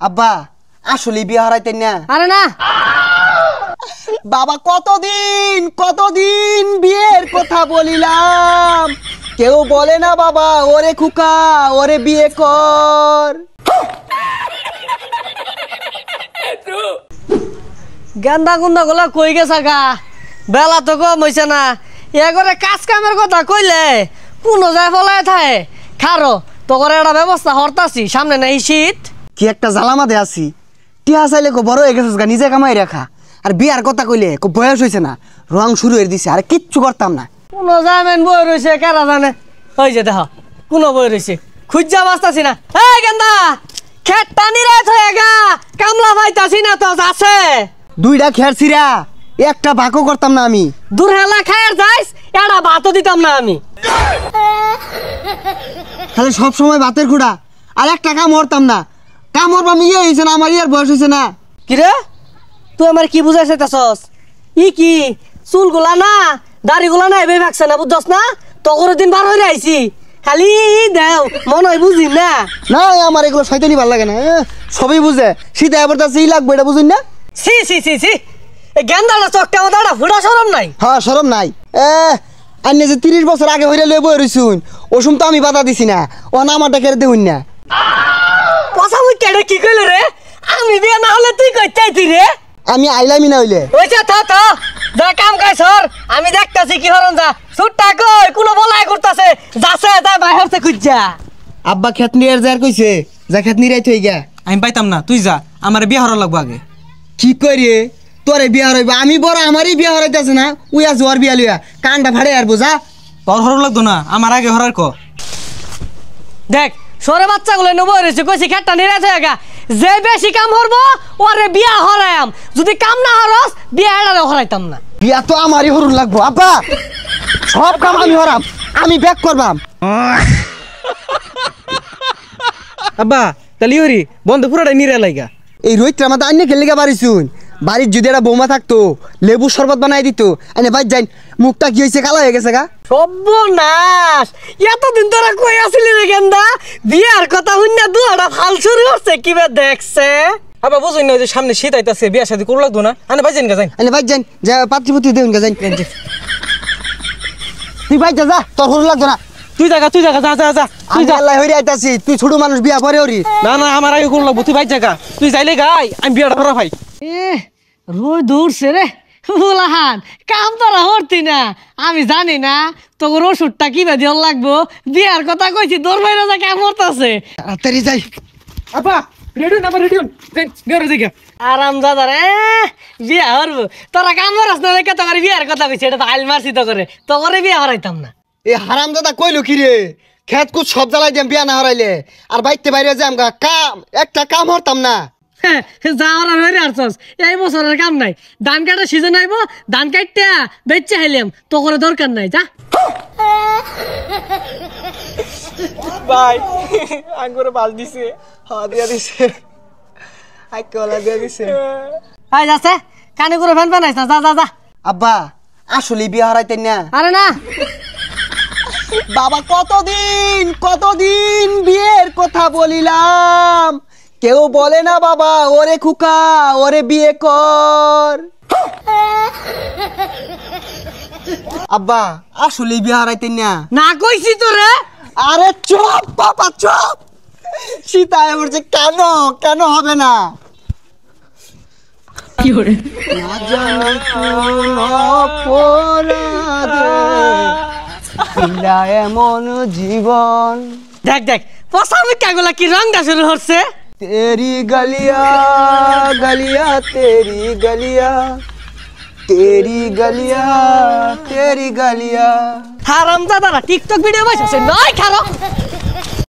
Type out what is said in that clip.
আব্বা আসলে বিয়ে হারাইতেন না? আরে না বাবা কতদিন বিয়ের কথা বলিলাম, কেউ বলে না বাবা ওরে খুকা ওরে বিয়ে কর। গান্দা গুন্দা গুলা কই গেছা গা, বেলা তো কম হইছে না। এ করে কাজ কামের কথা কইলে কোনো যায় ফলায় থাকে। খারো তো করে একটা ব্যবস্থা হরতাছি, সামনে নাই শীত। কি একটা জ্বালামাতে আছি, টিয়া চাইলে কো বড় হয়ে গেছিস গা, নিজে কামাই রাখা। আর বিয়ার কথা কইলে কো বয়স হয়েছে না, রং শুরু হয়ে দিছে, আর কিচ্ছু করতাম না। কোনো জামেন বই রয়েছে কেরা জানে। ওই যে দেখো কোনো বই রয়েছে, খুঁজা বাঁচতাছি না। এই গেন্দা খেট টানি রাত হয়ে গা, কামলা পাইতাছি না তো আছে। দুইটা খের ছিরা একটা ভাগও করতাম না আমি। দূর হেলা খায়ের যাইস, এটা ভাতও দিতাম না আমি। খালি সব সময় ভাতের খুঁড়া, আর একটা কাম হরতাম না। কাম হরবাম ইয়ে হয়েছে না, আমার ইয়ার বয়স হয়েছে না। কিরে তুই আমার কি বুঝাইছে তাছস? কি চুলগুলা না দাড়িগুলা না এবে ভাগছে না, বুঝছস না? তগর দিন বার হয়ে আইছি, খালি দেও মন হয় বুঝি না। না আমার এগুলো শয়তানি ভাল লাগে না, সবই বুঝে। শীত এবার তাই লাগবে, এটা বুঝুন না? সি সি সি সি গেন্দাটা চকটা মতো ফুটা সরম নাই। হ্যাঁ সরম নাই। আন্নে যে 30 বছর আগে হইলে লয়ে বই রইছুন, ওসুম তো আমি বাধা দিছি না। ও না আমারটা কেড়ে দেউন না। পছা মুই কেড়ে কি কইল রে? আমি বিয়া না হলে তুই কই চাইতি রে? আমি আইলামি না হইলে। ওইছা থা যা কাম কাজ সর, আমি দেখতাছি কি হরন যা। সুটটা কই কোনো বলাই করতাছে, যাছে তাই বাইরে খুঁজা। আব্বা খেত নিয়ে যার কইছে, যা খেত নিরাই থই গা। আমি পাইতাম না, তুই যা, আমার বিয়ে হওয়ার লাগবো আগে। কি করি তোরে বিয়া হরাইবা? আমি বড়, আমারই বিয়া হরাইতেছে না। উইয়া জোয়ার বিয়া লইয়া কানটা ফাড়ে আর বোঝা। তোর হর লাগতো না, আমার আগে হরার ক। দেখ সরে বাচ্চাগুলো নেবো রয়েছে, কইছি খেটটা নিরাজ হয়ে গা। যে বেশি কাম হরবো ওরে বিয়া হরাইম, যদি কাম না হরস বিয়া এড়ালে হরাইতাম না। বিয়া তো আমারই হরুন লাগবো আব্বা, সব কাম আমি হরাম, আমি ব্যাক করবাম। আব্বা তাহলে ওরি বন্ধ পুরাটাই নিরে লাইগা। এই রোহিতটা আমাদের আন্য খেলে গা বাড়িছুন। বাড়ির যদি একটা বৌমা থাকতো, লেবু শরবত বানাই দিত। এনে বাইর যাই, মুখটা কি হয়েছে, কালো হয়ে গেছে গা। সর্বনাশ, এতদিন তোরা কই আসলি রে গেন্দা? বিয়ার কথা হইনা দুয়াটা ফাল শুরু হচ্ছে কিবা দেখছে। আব্বা বুঝুন না, যে সামনে শীত আইতাছে, বিয়া শাদী করু লাগতো না। আনে বাইজেন গা যাই। এনে বাইর যাই, যা পাত্রীপুত্রী দেউন গা যাই। তুই বাইর যা, যা তোর হরু লাগতো না। তুই জায়গা যা যা যা, তুই যা। আল্লাহ হইরে আইতাছি, তুই ছোট মানুষ, বিয়া পরে হরি। না না আমার আগে করু লাগবো, তুই বাইর জায়গা। তুই যাইলে গাই, আমি বিয়াটা করা ভাই। রোজ দৌড়ছে রে বুলাহান, কাম তোরা হরতি না। আমি জানি না তোর ওষুধটা কিবা দিয়ে লাগবো। বিয়ার কথা কইছি, দৌড় বাইরে যা কাম হরতাছে। তাড়াতাড়ি যাই। আব্বা রেডি হন, আমার রেডি হন, বিয়ার জায়গা। আরাম দাদা রে বিয়া হরবো, তোরা কাম হরাস না রেখে তোর বিয়ার কথা কইছি। এটা তো আইল মারছি তো করে বিয়া হরাইতাম না। এ হারাম দাদা কইলো কি রে, খেত কুত সব জ্বালাই দিম বিয়া না হরাইলে। আর বাইতে বাইরে যাম গা, কাম একটা কাম হরতাম না। যাওয়ার হয়ে আসছস, এই বছরের কাম নাই। ধান কাটার সিজন আইব, ধান কাটতে বেচে হাইলাম, তো করে দরকার নাই। যা ভাই আঙ্গুরে বাল দিছে। হ্যাঁ দিয়া দিছে, আইকলা দিয়া দিছে। হাই যাচ্ছে কানে করে ফ্যান ফ্যান আইস না। যা যা যা। আব্বা আসলে বিয়া হারাইতেন না? আরে না বাবা কতদিন বিয়ের কথা বলিলাম, কেউ বলে না বাবা ওরে খুকা ওরে বিয়ে কর। আব্বা আসলে বিয়ে হারাইতেন না? না কইছি তো রে। আরে চুপ বাবা চুপ, সীতা বলছে কেন কেন হবে না? কি করে না জানি কোন অপরাধে দিলা এমন জীবন। দেখ দেখ পসামিকাগুলা কি রংটা শুরু হচ্ছে। তেরি গলিয়া গলিয়া তেরি গলিয়া, তেরি গলিয়া তেরি গলিয়া। হারাম দাদারা টিকটক ভিডিও বানাইছে নয় খারো।